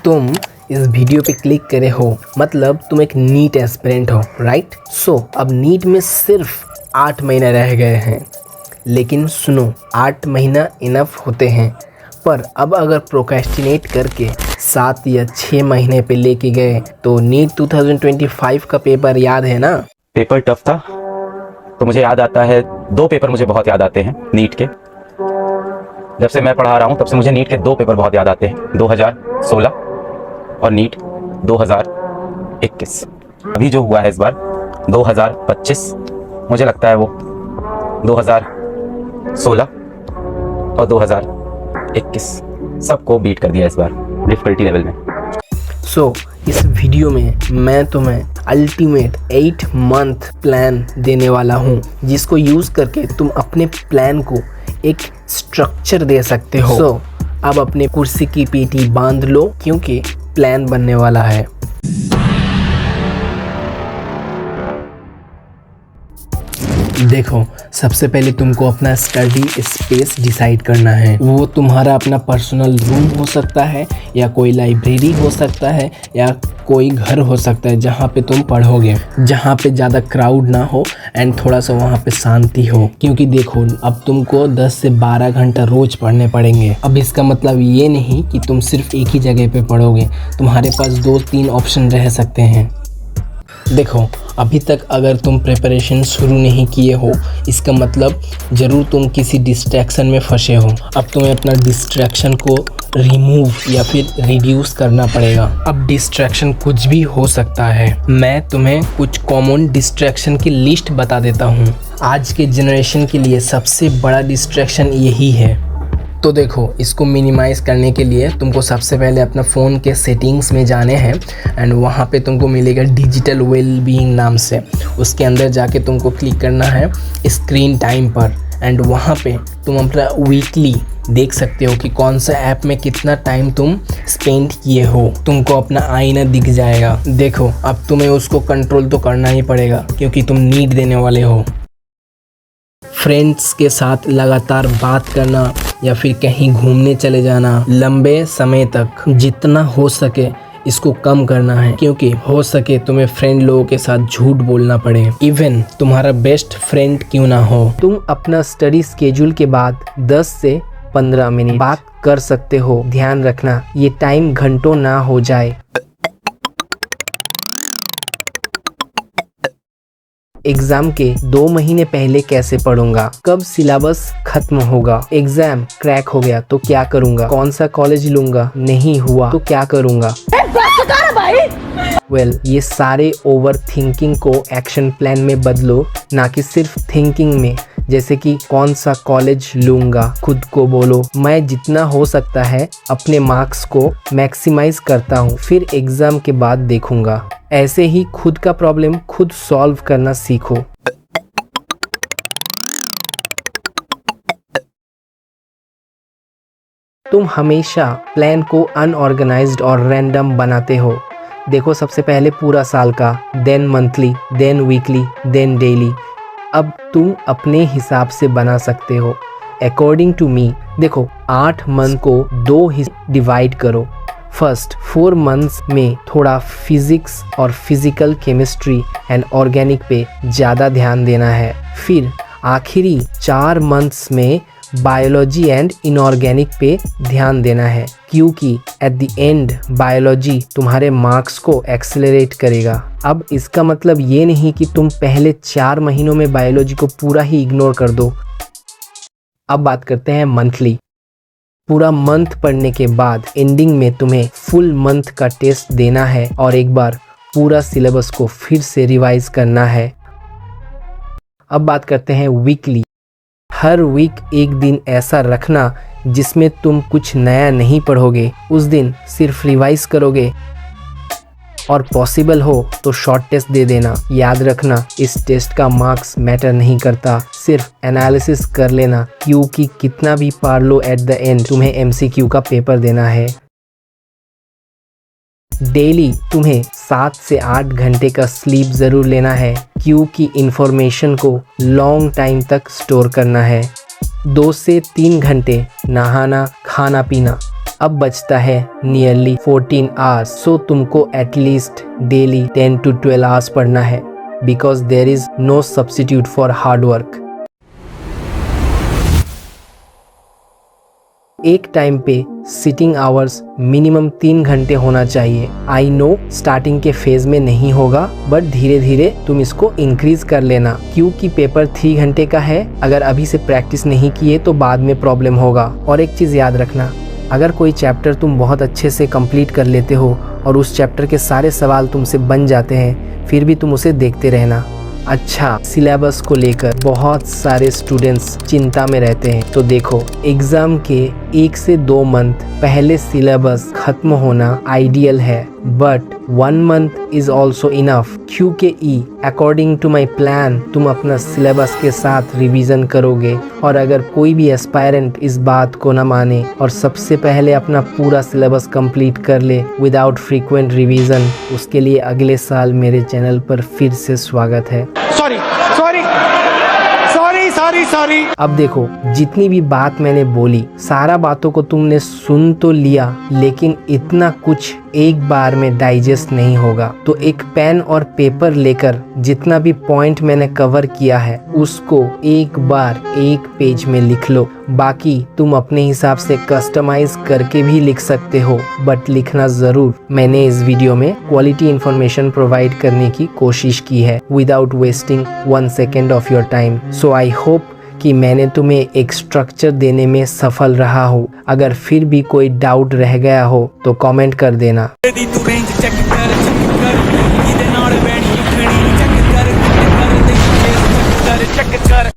तुम इस वीडियो पे क्लिक करे हो मतलब तुम एक नीट एस्पिरेंट हो, राइट? सो अब नीट में सिर्फ 8 महीना रह गए हैं। लेकिन सुनो, 8 महीना इनफ होते हैं, पर अब अगर प्रोक्रेस्टिनेट करके 7 या 6 महीने पे लेके गए तो नीट 2025 का पेपर याद है ना? पेपर टफ था तो मुझे याद आता है, 2 पेपर मुझे बहुत याद आते हैं नीट के। जब से मैं पढ़ा रहा हूँ तब से मुझे नीट के 2 पेपर बहुत याद आते हैं, 2016 और नीट 2021। अभी जो हुआ है इस बार 2025, मुझे लगता है वो 2016 और 2021 सबको बीट कर दिया इस बार डिफिकल्टी लेवल में। सो इस वीडियो में मैं तुम्हें अल्टीमेट 8 मंथ प्लान देने वाला हूँ, जिसको यूज़ करके तुम अपने प्लान को एक स्ट्रक्चर दे सकते हो। सो अब अपने कुर्सी की पीठी बांध लो, क्योंकि प्लान बनने वाला है। देखो, सबसे पहले तुमको अपना स्टडी स्पेस डिसाइड करना है। वो तुम्हारा अपना पर्सनल रूम हो सकता है, या कोई लाइब्रेरी हो सकता है, या कोई घर हो सकता है जहाँ पे तुम पढ़ोगे, जहाँ पे ज़्यादा क्राउड ना हो एंड थोड़ा सा वहाँ पे शांति हो। क्योंकि देखो, अब तुमको 10 से 12 घंटा रोज पढ़ने पड़ेंगे। अब इसका मतलब ये नहीं कि तुम सिर्फ एक ही जगह पे पढ़ोगे, तुम्हारे पास 2-3 ऑप्शन रह सकते हैं। देखो, अभी तक अगर तुम प्रिपरेशन शुरू नहीं किए हो, इसका मतलब ज़रूर तुम किसी डिस्ट्रैक्शन में फंसे हो। अब तुम्हें अपना डिस्ट्रैक्शन को रिमूव या फिर रिड्यूस करना पड़ेगा। अब डिस्ट्रैक्शन कुछ भी हो सकता है। मैं तुम्हें कुछ कॉमन डिस्ट्रैक्शन की लिस्ट बता देता हूँ। आज के जनरेशन के लिए सबसे बड़ा डिस्ट्रैक्शन यही है। तो देखो, इसको मिनिमाइज़ करने के लिए तुमको सबसे पहले अपना फ़ोन के सेटिंग्स में जाने हैं एंड वहाँ पे तुमको मिलेगा डिजिटल वेलबीइंग नाम से। उसके अंदर जाके तुमको क्लिक करना है स्क्रीन टाइम पर एंड वहाँ पे तुम अपना वीकली देख सकते हो कि कौन सा ऐप में कितना टाइम तुम स्पेंड किए हो। तुमको अपना आईना दिख जाएगा। देखो, अब तुम्हें उसको कंट्रोल तो करना ही पड़ेगा, क्योंकि तुम नीट देने वाले हो। फ्रेंड्स के साथ लगातार बात करना या फिर कहीं घूमने चले जाना लंबे समय तक, जितना हो सके इसको कम करना है। क्योंकि हो सके तुम्हें फ्रेंड लोगों के साथ झूठ बोलना पड़े, इवन तुम्हारा बेस्ट फ्रेंड क्यों ना हो। तुम अपना स्टडी स्केड्यूल के बाद 10 से 15 मिनट बात कर सकते हो। ध्यान रखना, ये टाइम घंटों ना हो जाए। एग्जाम के 2 महीने पहले कैसे पढ़ूंगा, कब सिलेबस खत्म होगा, एग्जाम क्रैक हो गया तो क्या करूंगा, कौन सा कॉलेज लूंगा, नहीं हुआ तो क्या करूंगा। वेल, ये सारे ओवर थिंकिंग को एक्शन प्लान में बदलो, ना कि सिर्फ थिंकिंग में। जैसे कि कौन सा कॉलेज लूंगा, खुद को बोलो मैं जितना हो सकता है अपने मार्क्स को मैक्सिमाइज करता हूँ, फिर एग्जाम के बाद देखूंगा। ऐसे ही खुद का प्रॉब्लम खुद सॉल्व करना सीखो। तुम हमेशा प्लान को अनऑर्गेनाइज्ड और रैंडम बनाते हो। देखो, सबसे पहले पूरा साल का, then monthly, then weekly, then daily. अब तुम अपने हिसाब से बना सकते हो। अकॉर्डिंग टू मी, देखो, 8 मंथ को 2 हिस्से डिवाइड करो। फर्स्ट 4 मंथ्स में थोड़ा फिजिक्स और फिजिकल केमिस्ट्री एंड ऑर्गेनिक पे ज़्यादा ध्यान देना है। फिर आखिरी 4 मंथ्स में बायोलॉजी एंड इनऑर्गेनिक पे ध्यान देना है, क्योंकि एट द एंड बायोलॉजी तुम्हारे मार्क्स को एक्सेलरेट करेगा। अब इसका मतलब ये नहीं कि तुम पहले 4 महीनों में बायोलॉजी को पूरा ही इग्नोर कर दो। अब बात करते हैं मंथली। पूरा मंथ पढ़ने के बाद एंडिंग में तुम्हें फुल मंथ का टेस्ट देना है और एक बार पूरा सिलेबस को फिर से रिवाइज करना है। अब बात करते हैं वीकली। हर वीक एक दिन ऐसा रखना जिसमें तुम कुछ नया नहीं पढ़ोगे, उस दिन सिर्फ रिवाइज करोगे और पॉसिबल हो तो शॉर्ट टेस्ट दे देना। याद रखना, इस टेस्ट का मार्क्स मैटर नहीं करता, सिर्फ एनालिसिस कर लेना, क्योंकि कितना भी पढ़ लो एट द एंड तुम्हें एमसीक्यू का पेपर देना है। डेली तुम्हें 7 से 8 घंटे का स्लीप ज़रूर लेना है, क्योंकि इंफॉर्मेशन को लॉन्ग टाइम तक स्टोर करना है। 2 से 3 घंटे नहाना, खाना पीना। अब बचता है नियरली 14 आवर्स, सो तुमको एटलीस्ट डेली 10 to 12 आवर्स पढ़ना है, because there is no substitute for hard work. एक टाइम पे सिटिंग आवर्स मिनिमम 3 घंटे होना चाहिए। आई नो स्टार्टिंग के फेज में नहीं होगा, बट धीरे धीरे तुम इसको इंक्रीज कर लेना, क्योंकि पेपर 3 घंटे का है। अगर अभी से प्रैक्टिस नहीं किए तो बाद में प्रॉब्लम होगा। और एक चीज़ याद रखना, अगर कोई चैप्टर तुम बहुत अच्छे से कंप्लीट कर लेते हो और उस चैप्टर के सारे सवाल तुमसे बन जाते हैं, फिर भी तुम उसे देखते रहना। अच्छा, सिलेबस को लेकर बहुत सारे स्टूडेंट्स चिंता में रहते हैं, तो देखो एग्ज़ाम के 1 से 2 मंथ पहले सिलेबस खत्म होना आइडियल है, but 1 month is also enough. QKE according to my plan तुम अपना सिलेबस के साथ रिवीजन करोगे, और अगर कोई भी एस्पायरेंट इस बात को न माने और सबसे पहले अपना पूरा सिलेबस कंप्लीट कर ले विदाउट फ्रीक्वेंट रिवीजन, उसके लिए अगले साल मेरे चैनल पर फिर से स्वागत है। सॉरी। अब देखो, जितनी भी बात मैंने बोली, सारा बातों को तुमने सुन तो लिया, लेकिन इतना कुछ एक बार में डाइजेस्ट नहीं होगा। तो एक पेन और पेपर लेकर जितना भी पॉइंट मैंने कवर किया है उसको एक बार एक पेज में लिख लो। बाकी तुम अपने हिसाब से कस्टमाइज करके भी लिख सकते हो, बट लिखना जरूर। मैंने इस वीडियो में क्वालिटी इंफॉर्मेशन प्रोवाइड करने की कोशिश की है without wasting 1 second of your time. So I hope कि मैंने तुम्हें एक स्ट्रक्चर देने में सफल रहा हूँ। अगर फिर भी कोई डाउट रह गया हो तो कमेंट कर देना।